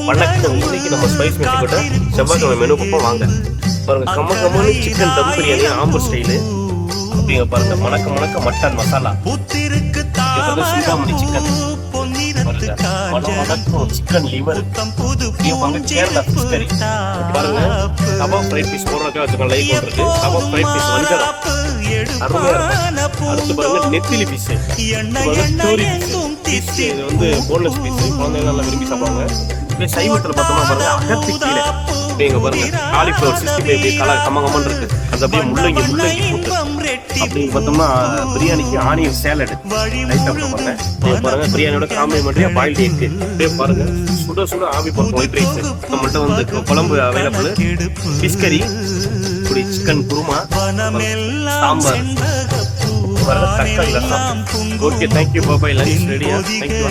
வணக்கம். இன்னைக்கு நம்ம ஸ்பைஸ் மெனுக்கிட்ட செவ்வாய்க்கிழமை மெனு பக்கம் வாங்க பாருங்க. கம்மன்னு சிக்கன் தம் பிரியாணி ஆம்பூர் ஸ்டைலு அப்படிங்க பாருங்க. மணக்க mutton masala, Chintamani chicken chicken liver, Kerala fish curry பாருங்க. கபாப் ஃப்ரைட் பீஸ் போடுறதுக்காக வச்சுக்கோங்க. லைக் போட்டுருக்கு கபாப் ஃப்ரைட் பீஸ் வஞ்சரம் அருமையா இருக்கும். அடுத்து பாருங்க நெத்திலி பீஸ், ஸ்டோரி பீஸ். இது வந்து போன்லெஸ் பீஸ், குழந்தைங்க நல்லா விரும்பி சாப்பிடுவாங்க. சைவத்தில் பார்த்தோம்னா பாருங்க அகத்தி கீரை அப்படிங்க பாருங்க. காலிஃப்ளவர் 65 கலர் கம்மங்கம்மன் இருக்கு. அது அப்படியே முள்ளங்கி போட்டு அப்படிங்க பார்த்தோம்னா பிரியாணிக்கு ஆனியன் சேலட் லைட்டாக பாருங்க. பாருங்க பிரியாணியோட காம்ப்ளிமெண்ட்ரியா பாயில்டு எக் அப்படியே பாருங்க. சுட ஆவி போடுற ஒயிட் ரைஸ் நம்மள்ட்ட வந்து குழம்பு அவைலபிள். ஃபிஷ் கறி, இப்படி சிக்கன் குருமா, சாம்பார், தக்காளி ரசம். ஓகே, தேங்க்யூ பாபாய். லஞ்ச் ரெடியா? தேங்க்யூ.